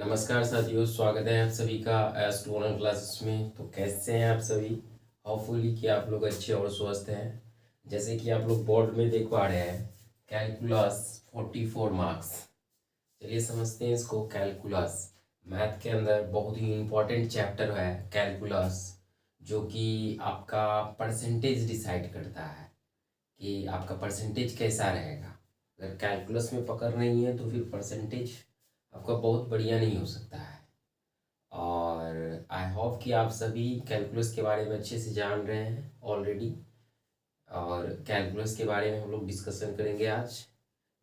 नमस्कार साथियों, स्वागत है आप सभी का एस टू ऑनलाइन क्लासेस में। तो कैसे हैं आप सभी? होपफुली कि आप लोग अच्छे और स्वस्थ हैं। जैसे कि आप लोग बोर्ड में देख पा रहे हैं, कैलकुलस 44 मार्क्स। चलिए समझते हैं इसको। कैलकुलस मैथ के अंदर बहुत ही इम्पोर्टेंट चैप्टर है कैलकुलस, जो कि आपका परसेंटेज डिसाइड करता है कि आपका परसेंटेज कैसा रहेगा। अगर कैलकुलस में पकड़ नहीं है तो फिर परसेंटेज आपका बहुत बढ़िया नहीं हो सकता है। और आई होप कि आप सभी कैलकुलस के बारे में अच्छे से जान रहे हैं ऑलरेडी। और कैलकुलस के बारे में हम लोग डिस्कशन करेंगे आज।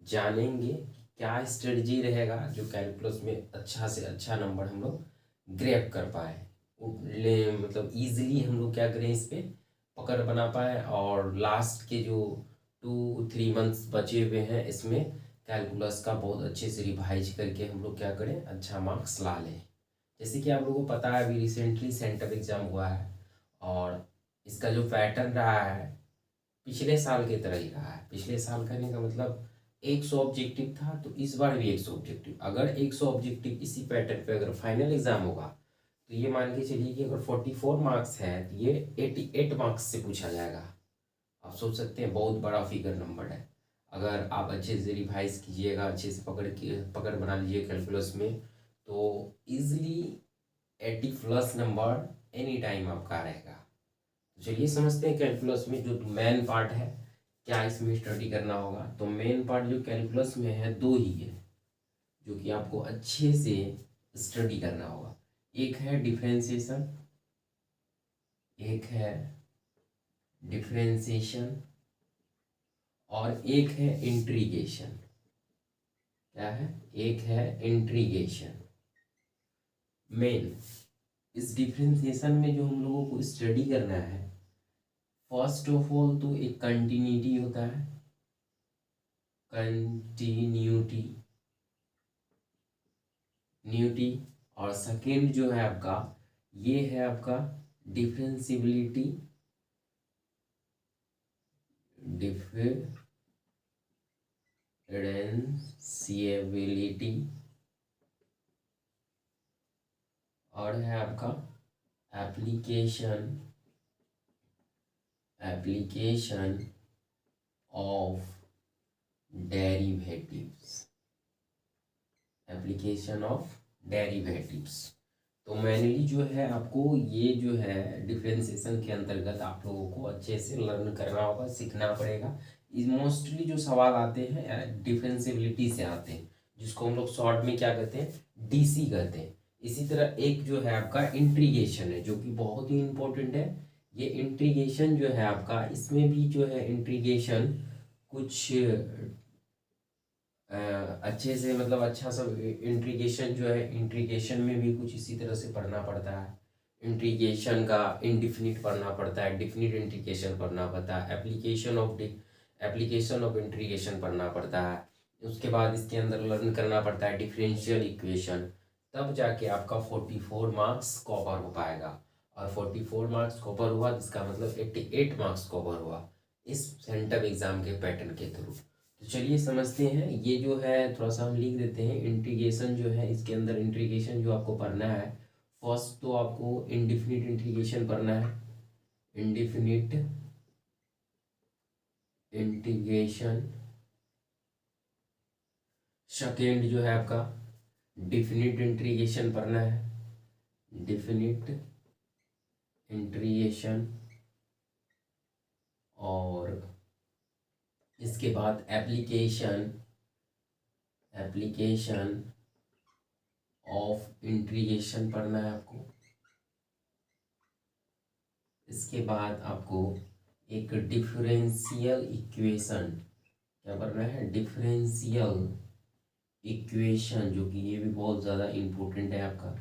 जानेंगे क्या स्ट्रेटजी रहेगा जो कैलकुलस में अच्छा से अच्छा नंबर हम लोग ग्रैब कर पाए, मतलब इजीली हम लोग क्या करें, इस पे पकड़ बना पाए। और लास्ट के जो 2-3 मंथ्स बचे हुए हैं, इसमें कैलकुलस का बहुत अच्छे से रिवाइज करके हम लोग क्या करें, अच्छा मार्क्स ला लें। जैसे कि आप लोगों को पता है, अभी रिसेंटली सेंटर एग्जाम हुआ है और इसका जो पैटर्न रहा है पिछले साल की तरह ही रहा है। पिछले साल कहने का मतलब 100 ऑब्जेक्टिव था, तो इस बार भी 100 ऑब्जेक्टिव। अगर 100 ऑब्जेक्टिव इसी पैटर्न पे अगर फाइनल एग्जाम होगा तो ये मान के चलिए कि अगर 44 मार्क्स है तो ये 88 मार्क्स से पूछा जाएगा। आप सोच सकते हैं बहुत बड़ा फिगर नंबर है। अगर आप अच्छे से रिवाइज कीजिएगा, अच्छे से पकड़ बना लीजिए कैलकुलस में, तो इजिली 80+ नंबर एनी टाइम आपका रहेगा। तो चलिए समझते हैं कैलकुलस में जो मेन पार्ट है क्या इसमें स्टडी करना होगा। तो मेन पार्ट जो कैलकुलस में है दो ही है जो कि आपको अच्छे से स्टडी करना होगा। एक है डिफरेंशिएशन, एक है डिफरेंशिएशन और एक है इंट्रीगेशन। क्या है? एक है इंट्रीगेशन। मेन इस डिफरेंशिएशन में जो हम लोगों को स्टडी करना है, फर्स्ट ऑफ ऑल तो एक कंटिन्यूटी होता है, कंटिन्यूटी न्यूटी। और सेकेंड जो है आपका, ये है आपका डिफरेंशिबिलिटी, डिफरेंशिएबिलिटी। और है आपका application, application of derivatives, application of derivatives. तो मेनली जो है आपको ये जो है डिफरेंशिएशन के अंतर्गत आप लोगों को अच्छे से लर्न करना होगा, सीखना पड़ेगा। मोस्टली जो सवाल आते हैं डिफरेंशिएबिलिटी से आते हैं, जिसको हम लोग शॉर्ट में क्या कहते हैं, डीसी कहते हैं। इसी तरह एक जो है आपका इंट्रीगेशन है, जो कि बहुत ही इंपॉर्टेंट है। ये इंट्रीगेशन जो है आपका, इसमें भी जो है इंट्रीगेशन कुछ अच्छे से, मतलब अच्छा सब इंट्रीगेशन जो है, इंट्रीगेशन में भी कुछ इसी तरह से पढ़ना पड़ता है। इंट्रीगेशन का इंडिफिनिट पढ़ना पड़ता है, डिफिनिट इंट्रीगेशन पढ़ना पड़ता है, एप्लीकेशन ऑफ इंट्रीगेशन पढ़ना पड़ता है। उसके बाद इसके अंदर लर्न करना पड़ता है डिफरेंशियल इक्वेशन। तब जाके आपका 44 मार्क्स कवर हो पाएगा। और 44 मार्क्स कवर हुआ, इसका मतलब 88 मार्क्स कवर हुआ इस सेंटर एग्जाम के पैटर्न के थ्रू। तो चलिए समझते हैं। ये जो है थोड़ा सा हम लिख देते हैं। इंटीग्रेशन जो है, इसके अंदर इंटीग्रेशन जो आपको पढ़ना है, फर्स्ट तो आपको इंडिफिनिट इंटीग्रेशन पढ़ना है, इंडिफिनिट इंटीग्रेशन। सेकेंड जो है आपका डिफिनिट इंटीग्रेशन पढ़ना है, डिफिनिट इंटीग्रेशन। और इसके बाद एप्लीकेशन, एप्लीकेशन ऑफ इंटीग्रेशन पढ़ना है आपको। इसके बाद आपको एक डिफरेंशियल इक्वेशन क्या करना है, डिफरेंशियल इक्वेशन, जो कि ये भी बहुत ज़्यादा इम्पोर्टेंट है आपका।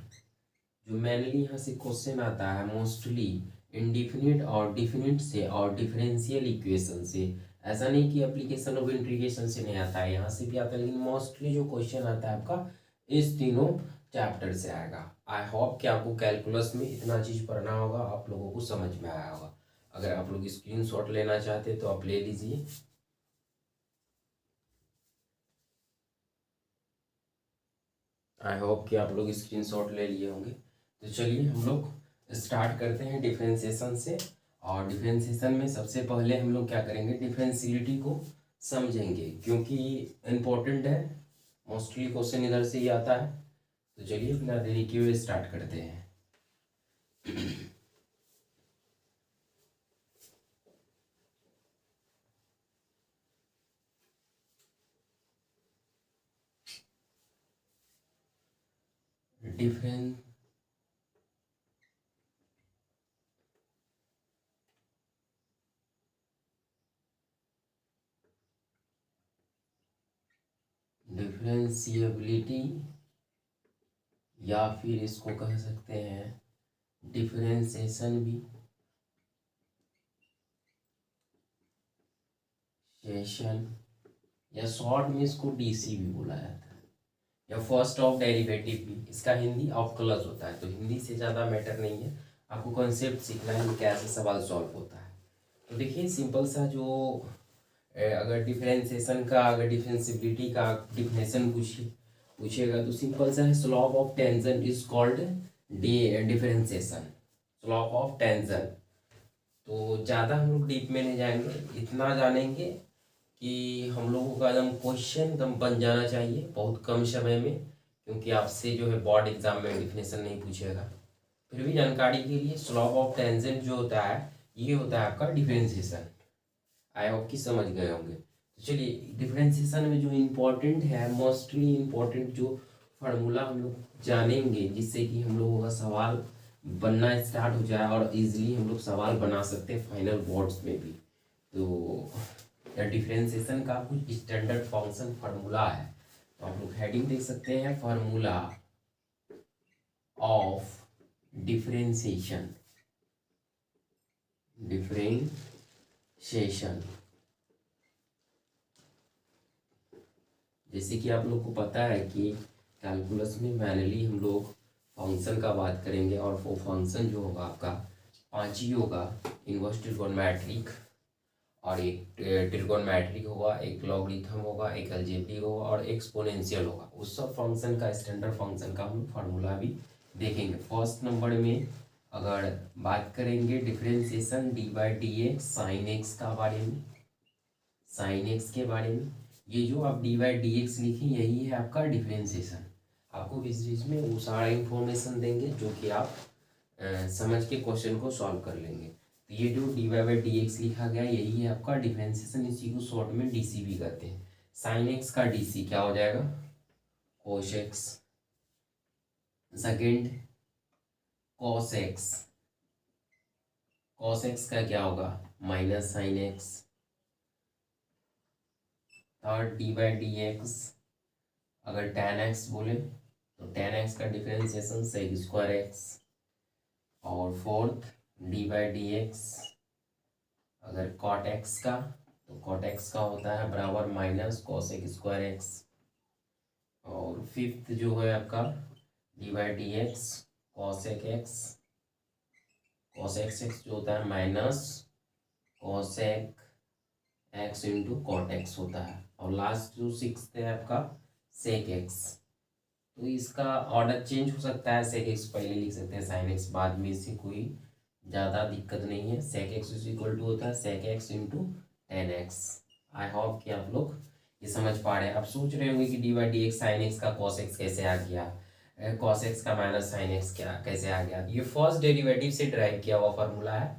जो मेनली यहाँ से क्वेश्चन आता है मोस्टली इंडिफिनिट और डिफिनिट से और डिफरेंशियल इक्वेशन से। ऐसा नहीं कि एप्लीकेशन ऑफ इंटीग्रेशन से नहीं आता है, यहाँ से भी आता है, लेकिन मोस्टली जो क्वेश्चन आता है आपका इस तीनों चैप्टर से आएगा। आई होप कि आपको कैलकुलस में इतना चीज़ पढ़ना होगा, आप लोगों को समझ में आया होगा। अगर आप लोग स्क्रीनशॉट लेना चाहते हैं तो आप ले लीजिए। आई होप कि आप लोग स्क्रीनशॉट ले लिए होंगे। तो चलिए हम लोग स्टार्ट करते हैं डिफरेंशिएशन से। और डिफरेंशिएशन में सबसे पहले हम लोग क्या करेंगे, डिफरेंशियलिटी को समझेंगे, क्योंकि इम्पोर्टेंट है, मोस्टली क्वेश्चन इधर से ही आता है। तो चलिए बिना देरी किए हुए स्टार्ट करते हैं। डिफरेंस डिफरेंशिएबिलिटी, या फिर इसको कह सकते हैं डिफरेंशिएशन भी, सेशन, या शॉर्ट में इसको डीसी भी बोला जाता है, या फर्स्ट ऑफ डेरिवेटिव भी। इसका हिंदी ऑफ होता है, तो हिंदी से ज़्यादा मैटर नहीं है, आपको कॉन्सेप्ट सीखना है कि कैसे सवाल सॉल्व होता है। तो देखिए सिंपल सा जो अगर डिफरेंशिएशन का, अगर डिफरेंशिएबिलिटी का डिफिनेशन पूछेगा तो सिंपल सा है, slope of tension is called differentiation, slope of tension. तो ज़्यादा हम लोग डीप में नहीं जाएंगे, इतना जानेंगे कि हम लोगों का एकदम क्वेश्चन एकदम बन जाना चाहिए बहुत कम समय में, क्योंकि आपसे जो है बोर्ड एग्जाम में डिफिनेशन नहीं पूछेगा। फिर भी जानकारी के लिए, स्लोप ऑफ टेंजेंट जो होता है ये होता है आपका डिफरेंशिएशन। आई होप कि समझ गए होंगे। तो चलिए डिफरेंशिएशन में जो इम्पोर्टेंट है, मोस्टली इम्पोर्टेंट जो फार्मूला हम लोग जानेंगे, जिससे कि हम लोगों का सवाल बनना स्टार्ट हो जाए और इजीली हम लोग सवाल बना सकते हैं फाइनल बोर्ड्स में भी। तो डिफरेंशिएशन का कुछ स्टैंडर्ड फंक्शन फार्मूला है, तो आप लोग हेडिंग देख सकते हैं, फार्मूला ऑफ डिफरेंशिएशन, डिफरेंशिएशन। जैसे कि आप लोग को पता है कि कैलकुलस में मैनली हम लोग फंक्शन का बात करेंगे, और वो फंक्शन जो होगा आपका 5 ही होगा, इनवर्स ट्रिगोनोमेट्रिक, और एक ट्रिगोनोमेट्रिक होगा, एक लॉगरिथम होगा, एक अलजेब्रिक होगा, और एक्सपोनेंशियल होगा। उस सब फंक्शन का, स्टैंडर्ड फंक्शन का हम फार्मूला भी देखेंगे। फर्स्ट नंबर में अगर बात करेंगे differentiation D by d x sine x का बारे में, साइन एक्स के बारे में, ये जो आप डी बाई डी एक्स लिखें यही है आपका डिफरेंशिएशन। आपको इस चीज में वो सारा इंफॉर्मेशन देंगे जो कि आप समझ के क्वेश्चन को सॉल्व कर लेंगे। तो ये जो d y by d x लिखा गया यही है आपका डिफरेंशिएशन, इसी को शॉर्ट में डीसी भी कहते हैं। साइन एक्स का डीसी क्या हो जाएगा, cos x, second cos x, cos x का क्या होगा minus sine x, third D by d x, अगर टेन एक्स बोले तो टेन एक्स का डिफरेंशिएशन सेक स्क्वायर एक्स, और fourth d by d x अगर कॉट एक्स का, तो कॉट एक्स का होता है बराबर माइनस कॉसेक स्क्वायर एक्स, और फिफ्थ जो है आपका d by d x cosec x, cosec x जो होता है minus cosec x into cot x होता है, और लास्ट जो सिक्स है आपका सेक एक्स। तो इसका ऑर्डर चेंज हो सकता है, सेक एक्स पहले लिख सकते हैं, साइन एक्स बाद में, इससे कोई ज़्यादा दिक्कत नहीं है। Sec x is equal to होता है sec x into tan x. I hope कि आप लोग ये समझ पा रहे हैं। आप सोच रहे होंगे कि D by d x sine x का कॉस एक्स कैसे आ गया, कॉस एक्स का माइनस साइन एक्स क्या कैसे आ गया। ये फर्स्ट डेरिवेटिव से ड्राइव किया हुआ फार्मूला है।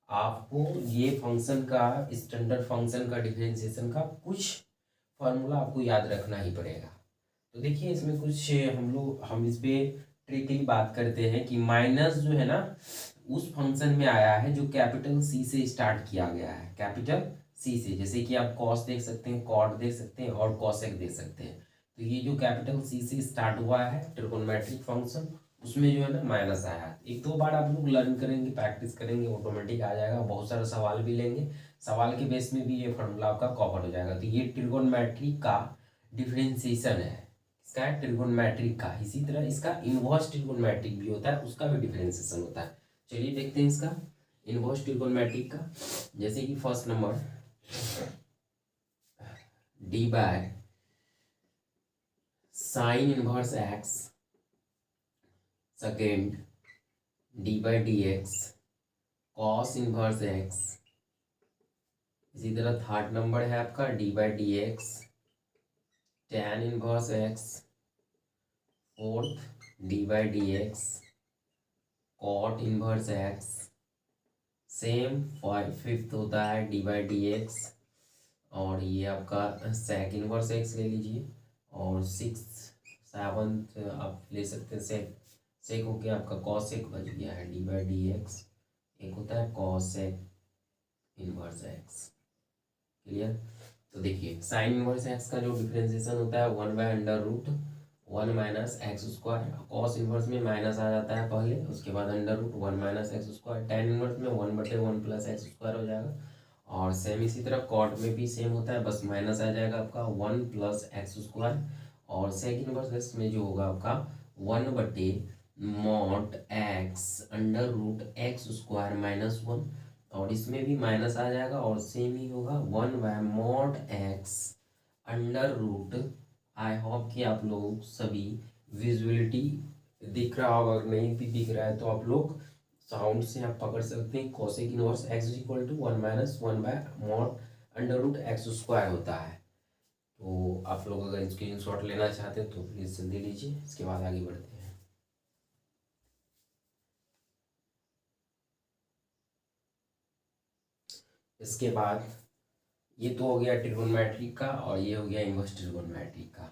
आपको ये फंक्शन का, स्टैंडर्ड फंक्शन का, डिफरेंशिएशन का कुछ फार्मूला आपको याद रखना ही पड़ेगा। तो देखिए इसमें कुछ हम इस पे ट्रिकली बात करते हैं कि माइनस जो है ना उस फंक्शन में आया है जो कैपिटल सी से स्टार्ट किया गया है, कैपिटल सी से। जैसे कि आप कॉस देख सकते हैं, कॉट देख सकते हैं, और कॉसेक देख सकते हैं। तो ये जो कैपिटल सी से स्टार्ट हुआ है ट्रिगोनोमेट्रिक फंक्शन, उसमें जो है ना माइनस आया है। एक दो बार आप लोग लर्न करेंगे, प्रैक्टिस करेंगे, ऑटोमेटिक आ जाएगा। बहुत सारा सवाल भी लेंगे, सवाल के बेस में भी ये फॉर्मूला आपका कवर हो जाएगा। तो ये ट्रिगोनोमेट्रिक का डिफरेंशिएशन है, इसका है ट्रिगोनोमेट्रिक का। इसी तरह इसका इनवर्स ट्रिगोनोमेट्रिक भी होता है, उसका भी डिफरेंशिएशन होता है। चलिए देखते हैं इसका इनवर्स ट्रिगोनोमेट्रिक का। जैसे कि first number d by sine inverse x second d by d x cos inverse x. इसी तरह थर्ड नंबर है आपका d by d x tan inverse x. Fourth d by d x cot inverse x. Same fifth होता है D by d x और ये आपका sec inverse x ले लीजिए। और सिक्स सेवन्थ आप ले सकते हैं सेक। सेक हो गया आपका कॉसेक बच गया है डी बाई डी एक्स। एक होता है कॉसेक इनवर्स एक्स। क्लियर। तो देखिए साइन इनवर्स एक्स का जो डिफरेंशिएशन होता है 1/√1 minus x square. Cos inverse में माइनस आ जाता है पहले, उसके बाद √1 minus x square. Tan inverse में 1/1 प्लस एक्स स्क्वायर हो जाएगा। और सेम इसी तरह कॉट में भी सेम होता है, बस माइनस आ जाएगा आपका 1 प्लस एक्स स्क्वायर। और सेक इनवर्स एक्स में जो होगा आपका 1/mod x √x square minus 1। और इसमें भी माइनस आ जाएगा और सेम ही होगा 1/mod एक्स √। आई होप कि आप लोग सभी विजुअलिटी दिख रहा होगा, अगर नहीं भी दिख रहा है तो आप लोग साउंड से आप पकड़ सकते हैं। Cosec inverse x equal to 1-1/mod √x square होता है। तो आप लोग अगर स्क्रीनशॉट लेना चाहते हैं तो प्लीज़ जल्दी लीजिए, इसके बाद आगे बढ़ते हैं। इसके बाद ये तो हो गया ट्रिगोनोमेट्री का और ये हो गया इनवर्स ट्रिगोनोमेट्री का।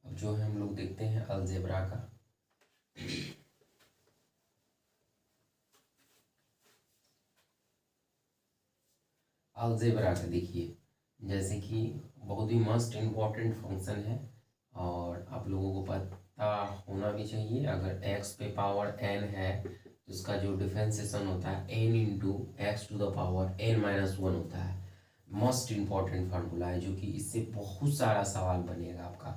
अब जो है हम लोग देखते हैं अलजेब्रा का। अलजेब्रा का देखिए, जैसे कि बहुत ही मस्ट इम्पॉर्टेंट फंक्शन है और आप लोगों को पता होना भी चाहिए। अगर x पे पावर n है तो इसका जो डिफरेंशिएशन होता है n into x to the power n-1 होता है। मोस्ट इम्पॉर्टेंट फार्मूला है जो कि इससे बहुत सारा सवाल बनेगा आपका।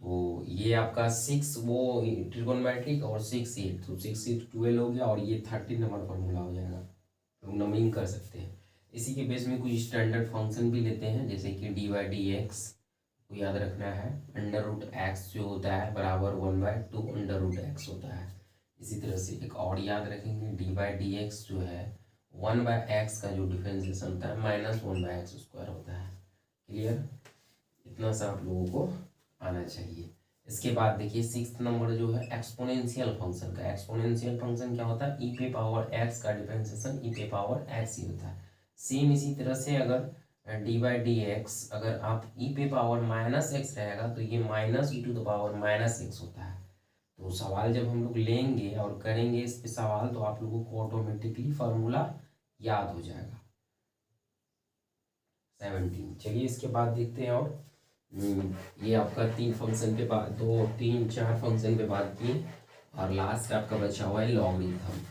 तो ये आपका 6 वो ट्रिगोनोमेट्रिक और 6 8, तो 6 8 12 हो गया और ये 13 नंबर फार्मूला हो जाएगा। लोग नंबरिंग कर सकते हैं। इसी के बेस में कुछ स्टैंडर्ड फंक्शन भी लेते हैं, जैसे कि डी बाई डी एक्स को याद रखना है। √x जो होता है बराबर 1/2 √x होता है। इसी तरह से एक और याद रखेंगे, डी बाई डी एक्स जो है 1/x का जो डिफरेंशिएशन होता है -1/x² होता है। क्लियर। इतना सा आप लोगों को आना चाहिए। इसके बाद देखिए 6th नंबर जो है एक्सपोनेंशियल फंक्शन का। एक्सपोनेंशियल फंक्शन क्या होता है, e पे पावर x का डिफरेंशिएशन e पे पावर x ही होता है। सेम इसी तरह से अगर डी बाई डी एक्स अगर आप e पे पावर -x रहेगा तो ये -e⁻⁻x होता है। तो सवाल जब हम लोग लेंगे और करेंगे इस पे सवाल तो आप लोगों को ऑटोमेटिकली फार्मूला याद हो जाएगा। 17। चलिए इसके बाद देखते हैं। और ये आपका 3 फंक्शन पे बात 2 3 4 फंक्शन पे बात किए और लास्ट आपका बचा हुआ है लॉगरिथम,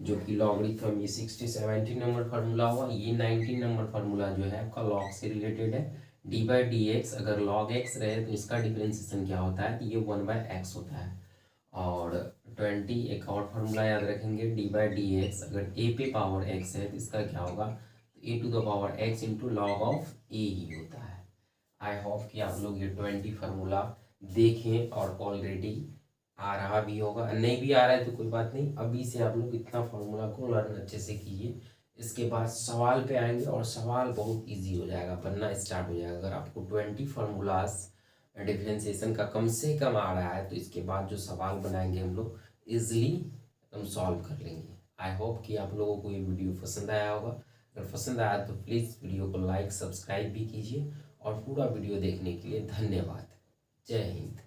जो कि लॉगरिथम ये 17 नंबर फार्मूला हुआ। ये 19 नंबर फार्मूला जो है आपका लॉग से रिलेटेड है। डी बाई डी एक्स अगर log x रहे तो इसका डिफरेंशिएशन क्या होता है, ये 1/x होता है। और 20 एक और फार्मूला याद रखेंगे, डी बाई डी एक्स अगर a पे पावर x है तो इसका क्या होगा, a⁻x into log of a ही होता है। आई होप कि आप लोग ये 20 फार्मूला देखें और ऑलरेडी आ रहा भी होगा, नहीं भी आ रहा है तो कोई बात नहीं, अभी से आप लोग इतना फार्मूला को लर्न अच्छे से कीजिए। इसके बाद सवाल पे आएंगे और सवाल बहुत इजी हो जाएगा, बनना स्टार्ट हो जाएगा। अगर आपको 20 फार्मूलाज डिफरेंशिएशन का कम से कम आ रहा है तो इसके बाद जो सवाल बनाएंगे हम लोग ईजिली हम सॉल्व कर लेंगे। आई होप कि आप लोगों को ये वीडियो पसंद आया होगा। अगर पसंद आया तो प्लीज़ वीडियो को लाइक सब्सक्राइब भी कीजिए और पूरा वीडियो देखने के लिए धन्यवाद। जय हिंद।